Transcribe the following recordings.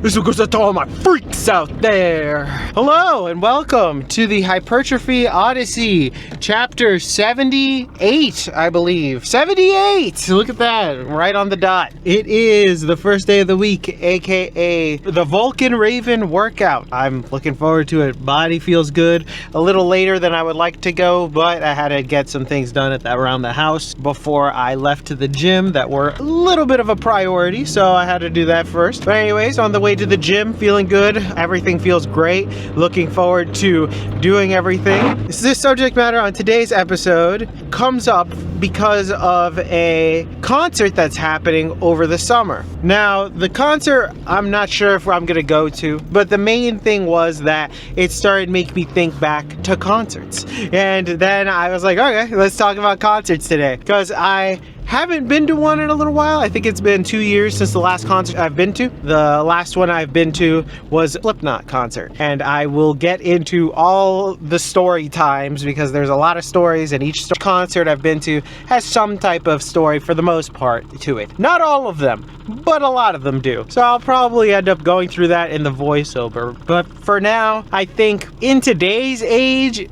This one goes out to all my freaks out there. Hello and welcome to the Hypertrophy Odyssey, chapter 78, I believe. 78! Look at that, right on the dot. It is the first day of the week, aka the Vulcan Raven workout. I'm looking forward to it. Body feels good. A little later than I would like to go, but I had to get some things done around the house before I left to the gym that were a little bit of a priority, so I had to do that first. But anyways, on the way to the gym, feeling good. Everything feels great. Looking forward to doing everything. This subject matter on today's episode comes up because of a concert that's happening over the summer. Now, the concert, I'm not sure if I'm gonna go to, but the main thing was that it started making me think back to concerts. And then I was like, okay, let's talk about concerts today. Because I haven't been to one in a little while. I think it's been 2 years since the last concert I've been to. The last one I've been to was a Slipknot concert. And I will get into all the story times because there's a lot of stories, and each concert I've been to has some type of story for the most part to it. Not all of them, but a lot of them do. So I'll probably end up going through that in the voiceover. But for now, I think in today's age,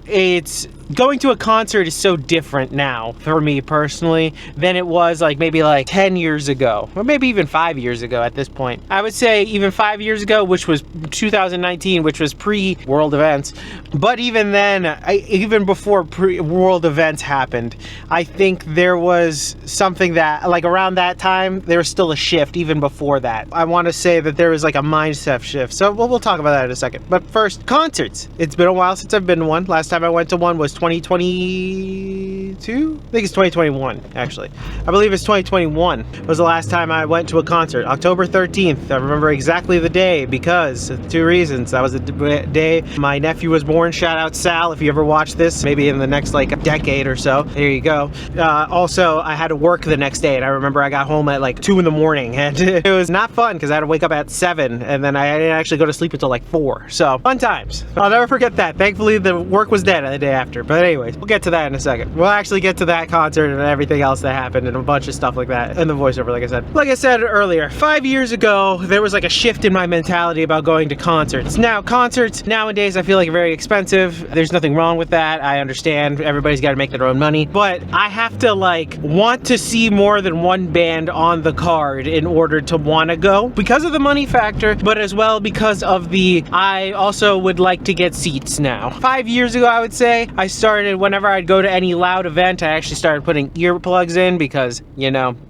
going to a concert is so different now for me personally than it was maybe 10 years ago, or maybe even 5 years ago at this point. I would say even 5 years ago, which was 2019, which was pre-world events. But even then, even before pre-world events happened, I think there was something that, around that time, there was still a shift even before that. I want to say that there was a mindset shift. So we'll talk about that in a second. But first, concerts. It's been a while since I've been to one. Last time I went to one was 2022? I think it's 2021, actually. I believe it's 2021 was the last time I went to a concert. October 13th. I remember exactly the day because of two reasons. That was the day my nephew was born. Shout out Sal if you ever watch this, maybe in the next a decade or so. There you go. Also, I had to work the next day, and I remember I got home at 2 in the morning, and it was not fun because I had to wake up at 7, and then I didn't actually go to sleep until 4. So, fun times. I'll never forget that. Thankfully, the work was dead the day after. But anyways, we'll get to that in a second. We'll actually get to that concert and everything else that happened and a bunch of stuff like that in the voiceover, like I said. Like I said earlier, 5 years ago, there was a shift in my mentality about going to concerts. Now, concerts nowadays I feel are very expensive. There's nothing wrong with that. I understand everybody's got to make their own money, but I have to want to see more than one band on the card in order to want to go because of the money factor, but as well because of I also would like to get seats now. 5 years ago, I would say, I started, whenever I'd go to any loud event, I actually started putting earplugs in because,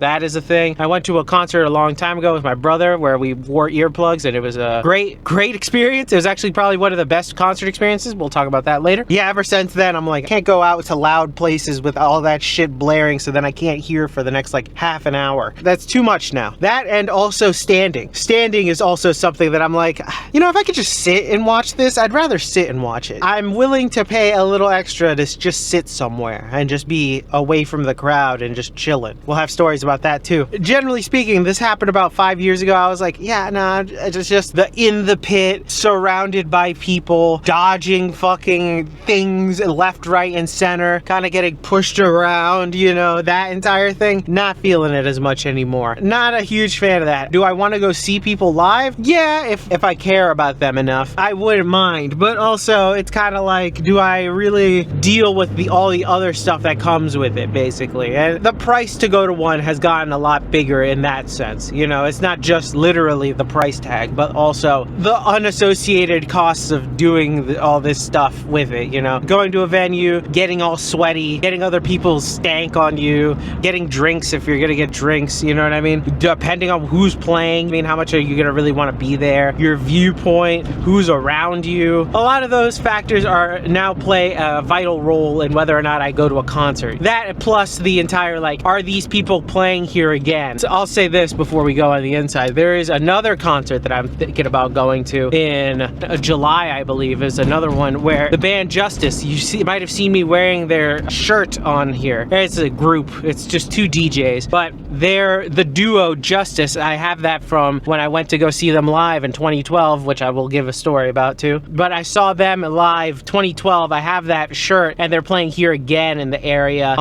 that is a thing. I went to a concert a long time ago with my brother where we wore earplugs, and it was a great experience. It was actually probably one of the best concert experiences. We'll talk about that later. Yeah, ever since then, I'm I can't go out to loud places with all that shit blaring so then I can't hear for the next half an hour. That's too much now. That, and also standing. Standing is also something that I'm if I could just sit and watch this, I'd rather sit and watch it. I'm willing to pay a little extra to just sit somewhere and just be away from the crowd and just chilling. We'll have stories about that too. Generally speaking, this happened about 5 years ago. I was yeah, nah, it's just in the pit, surrounded by people, dodging fucking things left, right, and center, kind of getting pushed around, that entire thing. Not feeling it as much anymore. Not a huge fan of that. Do I want to go see people live? Yeah, if I care about them enough, I wouldn't mind. But also, it's kind of do I really deal with all the other stuff that comes with it, basically? And the price to go to one has gotten a lot bigger in that sense. It's not just literally the price tag, but also the unassociated costs of doing all this stuff with it, Going to a venue, getting all sweaty, getting other people's stank on you, getting drinks if you're gonna get drinks, you know what I mean? Depending on who's playing, how much are you gonna really want to be there? Your viewpoint, who's around you. A lot of those factors now play a vital role in whether or not I go to a concert. That plus the entire are these people playing here again? So I'll say this before we go on the inside. There is another concert that I'm thinking about going to in July, I believe, is another one where the band Justice, you might have seen me wearing their shirt on here. It's a group, it's just two DJs, but they're the duo Justice. I have that from when I went to go see them live in 2012, which I will give a story about too. But I saw them live 2012. I have that shirt, and they're playing here again, and the area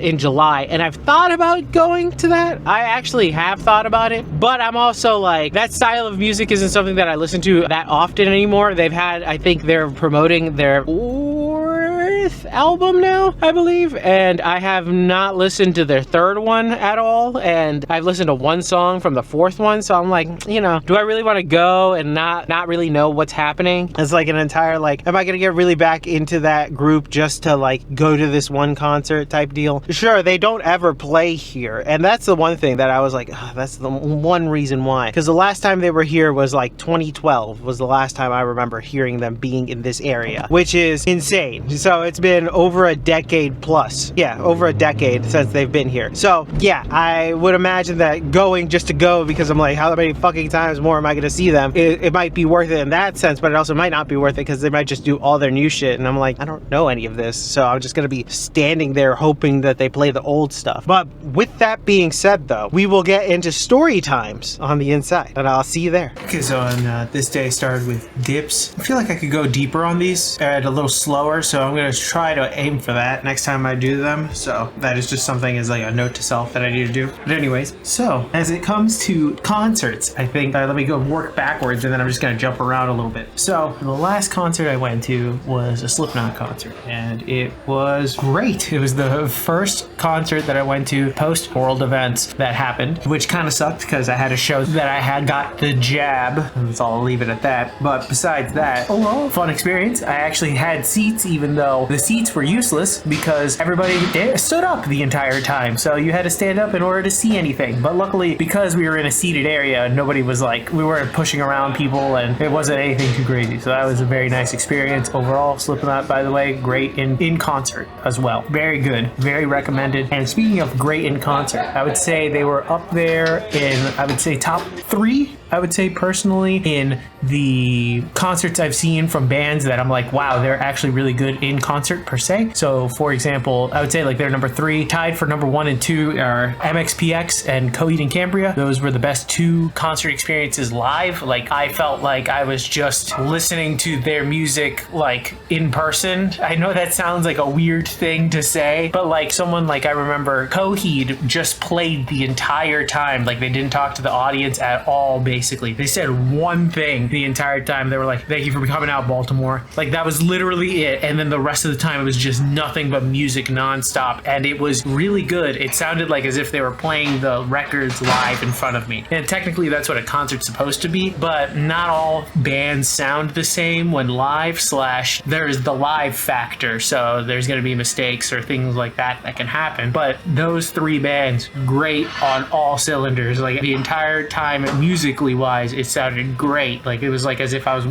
in July, and I've thought about going to that. I actually have thought about it, but I'm also like, that style of music isn't something that I listen to that often anymore. They've had, I think they're promoting their fourth album now, I believe, and I have not listened to their third one at all, and I've listened to one song from the fourth one, so I'm like, you know, do I really want to go and not really know what's happening? It's like an entire, like, am I gonna get really back into that group just to like go to this one concert type deal? Sure, they don't ever play here, and that's the one thing that I was like, that's the one reason why, because the last time they were here was like 2012 was the last time I remember hearing them being in this area, which is insane. So it's been over a decade plus. Yeah, over a decade since they've been here. So yeah, I would imagine that going just to go, because I'm like, how many fucking times more am I gonna see them? It might be worth it in that sense, but it also might not be worth it because they might just do all their new shit, and I'm like, I don't know any of this, so I'm just gonna be standing there hoping that they play the old stuff. But with that being said though, we will get into story times on the inside, and I'll see you there. Okay, so on this day started with dips. I feel like I could go deeper on these and a little slower, so I'm gonna try to aim for that next time I do them. So that is just something as like a note to self that I need to do. But anyways, so as it comes to concerts, I think let me go work backwards, and then I'm just gonna jump around a little bit. So the last concert I went to was a Slipknot concert, and it was great. It was the first concert that I went to post world events that happened, which kind of sucked because I had a show that I had got the jab, and so I'll leave it at that. But besides that, overall fun experience. I actually had seats, even though the seats were useless because everybody stood up the entire time, so you had to stand up in order to see anything. But luckily, because we were in a seated area, nobody was like, we weren't pushing around people, and it wasn't anything too crazy. So that was a very nice experience overall. Slipknot, by the way, great in concert as well. Very good, very recommended. And speaking of great in concert, I would say they were up there in, I would say, top 3. I would say personally in the concerts I've seen from bands that I'm like, wow, they're actually really good in concert per se. So for example, I would say like they're number 3. Tied for number 1 and 2 are MXPX and Coheed and Cambria. Those were the best 2 concert experiences live. Like I felt like I was just listening to their music like in person. I know that sounds like a weird thing to say, but like someone like I remember Coheed just played the entire time. Like they didn't talk to the audience at all, basically. They said one thing the entire time. They were like, thank you for coming out, Baltimore. Like that was literally it. And then the rest of the time it was just nothing but music nonstop. And it was really good. It sounded like as if they were playing the records live in front of me. And technically that's what a concert's supposed to be, but not all bands sound the same when live, / there's the live factor. So there's going to be mistakes or things like that that can happen. But those 3 bands, great on all cylinders. Like the entire time musically wise, it sounded great. Like it was like as if I was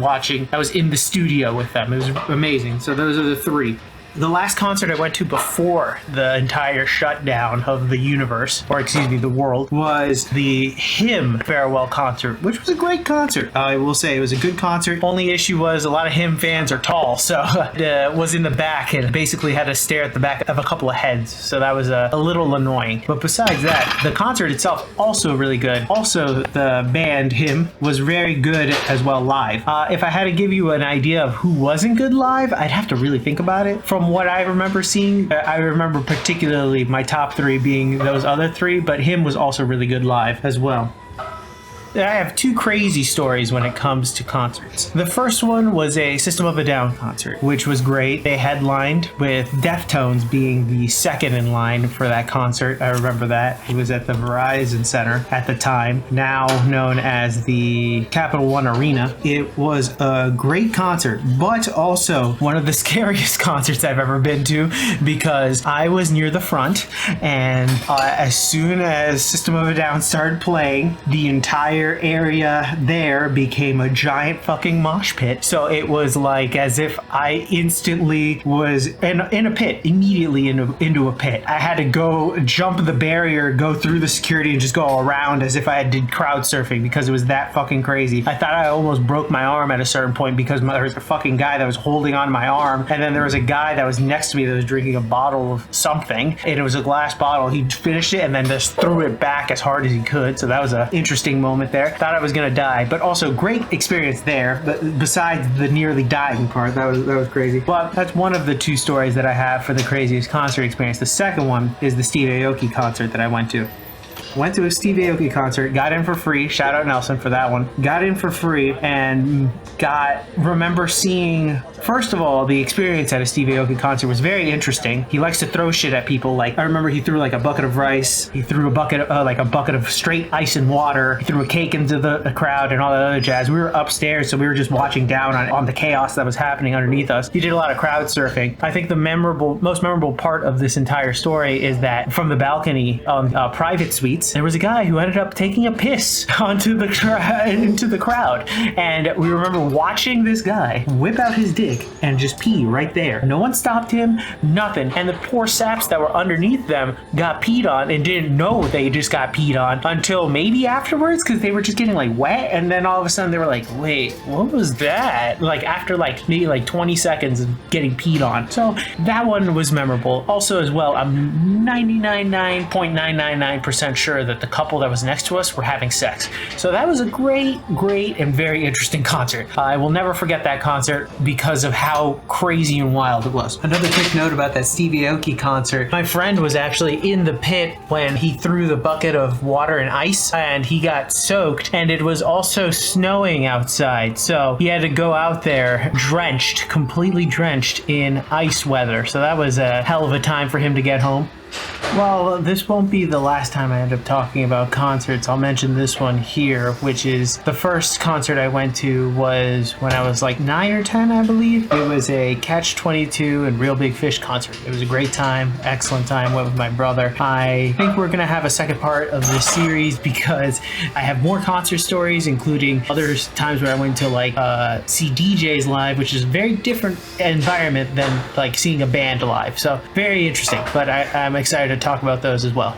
in the studio with them. It was amazing. So those are the 3. The last concert I went to before the entire shutdown of the universe, or excuse me, the world, was the Him farewell concert, which was a great concert. I will say it was a good concert. Only issue was a lot of Him fans are tall, so was in the back and basically had to stare at the back of a couple of heads. So that was a little annoying. But besides that, the concert itself also really good. Also, the band Him was very good as well live. If I had to give you an idea of who wasn't good live, I'd have to really think about it. From what I remember seeing, I remember particularly my top 3 being those other 3, but Him was also really good live as well. I have 2 crazy stories when it comes to concerts. The first one was a System of a Down concert, which was great. They headlined with Deftones being the second in line for that concert. I remember that. It was at the Verizon Center at the time, now known as the Capital One Arena. It was a great concert, but also one of the scariest concerts I've ever been to, because I was near the front, and as soon as System of a Down started playing, the entire area there became a giant fucking mosh pit. So it was like as if I instantly was in a pit, immediately into a pit. I had to go jump the barrier, go through the security, and just go around as if I did crowd surfing, because it was that fucking crazy. I thought I almost broke my arm at a certain point because there was a fucking guy that was holding on my arm, and then there was a guy that was next to me that was drinking a bottle of something, and it was a glass bottle. He finished it and then just threw it back as hard as he could. So that was an interesting moment moment there. Thought I was gonna die, but also great experience there. But besides the nearly dying part, that was crazy. Well, that's one of the two stories that I have for the craziest concert experience. The second one is the Steve Aoki concert that I went to. Went to a Steve Aoki concert, got in for free. Shout out Nelson for that one. Got in for free and remember seeing, first of all, the experience at a Steve Aoki concert was very interesting. He likes to throw shit at people. Like, I remember he threw like a bucket of rice. He threw a bucket of straight ice and water. He threw a cake into the crowd and all that other jazz. We were upstairs, so we were just watching down on the chaos that was happening underneath us. He did a lot of crowd surfing. I think the most memorable part of this entire story is that from the balcony private suites, there was a guy who ended up taking a piss into the crowd, and we remember watching this guy whip out his dick and just pee right there. No one stopped him, nothing, and the poor saps that were underneath them got peed on and didn't know they just got peed on until maybe afterwards, because they were just getting like wet, and then all of a sudden they were like, wait, what was that? Like after like maybe like 20 seconds of getting peed on. So that one was memorable. Also as well, I'm 99.999% sure that the couple that was next to us were having sex. So that was a great and very interesting concert. I will never forget that concert because of how crazy and wild it was. Another quick note about that Steve Aoki concert. My friend was actually in the pit when he threw the bucket of water and ice, and he got soaked, and it was also snowing outside. So he had to go out there drenched, completely drenched in ice weather. So that was a hell of a time for him to get home. Well, this won't be the last time I end up talking about concerts. I'll mention this one here, which is the first concert I went to was when I was like 9 or 10, I believe. It was a Catch-22 and Real Big Fish concert. It was a great time, excellent time, went with my brother. I think we're gonna have a second part of this series because I have more concert stories, including other times where I went to like see DJs live, which is a very different environment than like seeing a band live. So very interesting, but I'm excited to talk about those as well.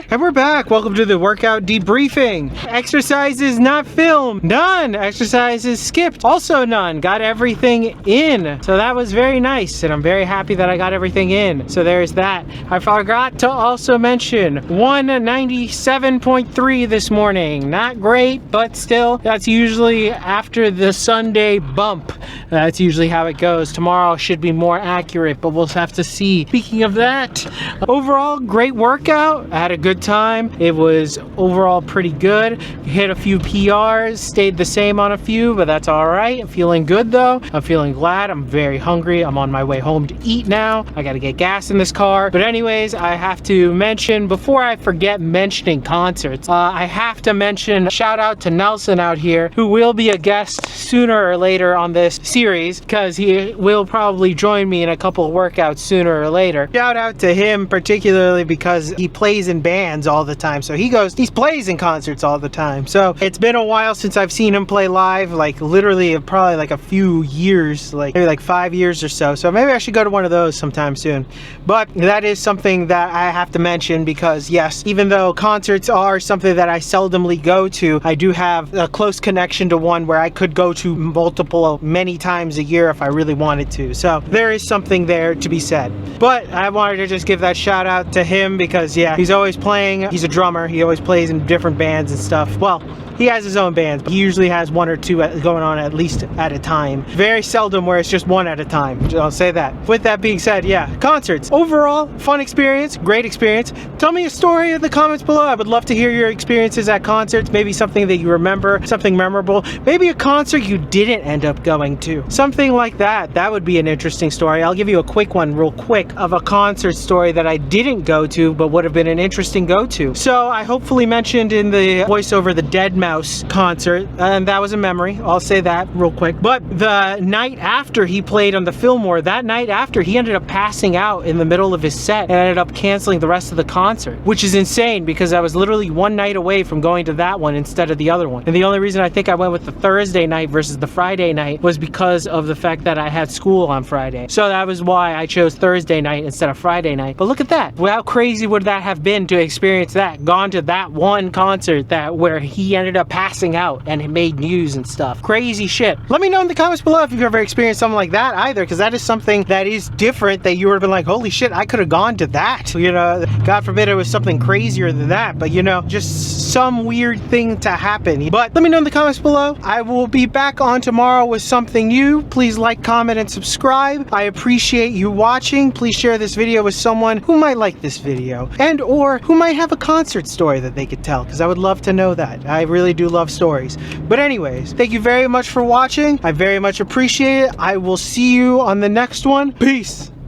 And we're back. Welcome to the workout debriefing. Exercises not filmed. None. Exercises skipped. Also none. Got everything in. So that was very nice, and I'm very happy that I got everything in. So there's that. I forgot to also mention 197.3 this morning. Not great, but still, that's usually after the Sunday bump. That's usually how it goes. Tomorrow should be more accurate, but we'll have to see. Speaking of that, overall, great workout. I had a good time. It was overall pretty good. Hit a few PRs, stayed the same on a few, but that's all right. I'm feeling good though. I'm feeling glad. I'm very hungry. I'm on my way home to eat now. I gotta get gas in this car. But anyways, I have to mention, before I forget mentioning concerts, I have to mention, shout out to Nelson out here, who will be a guest sooner or later on this series, because he will probably join me in a couple of workouts sooner or later. Shout out to him particularly because he plays in bands all the time, so he plays in concerts all the time. So it's been a while since I've seen him play live, like literally probably like a few years, like maybe like 5 years or so. So maybe I should go to one of those sometime soon. But that is something that I have to mention because yes, even though concerts are something that I seldomly go to, I do have a close connection to one where I could go to many times a year if I really wanted to. So there is something there to be said. But I wanted to just give that shout out to him because yeah, he's always playing. He's a drummer. He always plays in different bands and stuff. Well, he has his own bands, but he usually has one or two going on at least at a time. Very seldom where it's just one at a time. I'll say that. With that being said, yeah, concerts. Overall, fun experience, great experience. Tell me a story in the comments below. I would love to hear your experiences at concerts. Maybe something that you remember, something memorable. Maybe a concert you didn't end up going to. Something like that. That would be an interesting story. I'll give you a quick one real quick of a concert story that I didn't go to, but would have been an interesting go-to. So I hopefully mentioned in the voiceover the Dead Mouse concert, and that was a memory. I'll say that real quick. But the night after he played on the Fillmore, that night after, he ended up passing out in the middle of his set and ended up canceling the rest of the concert, which is insane because I was literally one night away from going to that one instead of the other one. And the only reason I think I went with the Thursday night versus the Friday night was because of the fact that I had school on Friday. So that was why I chose Thursday night instead of Friday night. But look at that. How crazy would that have been to experience that? Gone to that one concert where he ended up up passing out and it made news and stuff. Crazy shit. Let me know in the comments below if you've ever experienced something like that either, because that is something that is different, that you would have been like, holy shit, I could have gone to that. You know, God forbid it was something crazier than that, but you know, just some weird thing to happen. But let me know in the comments below. I will be back on tomorrow with something new. Please like, comment, and subscribe. I appreciate you watching. Please share this video with someone who might like this video, and or who might have a concert story that they could tell, because I would love to know that. I really do love stories. But anyways, thank you very much for watching. I very much appreciate it. I will see you on the next one. Peace.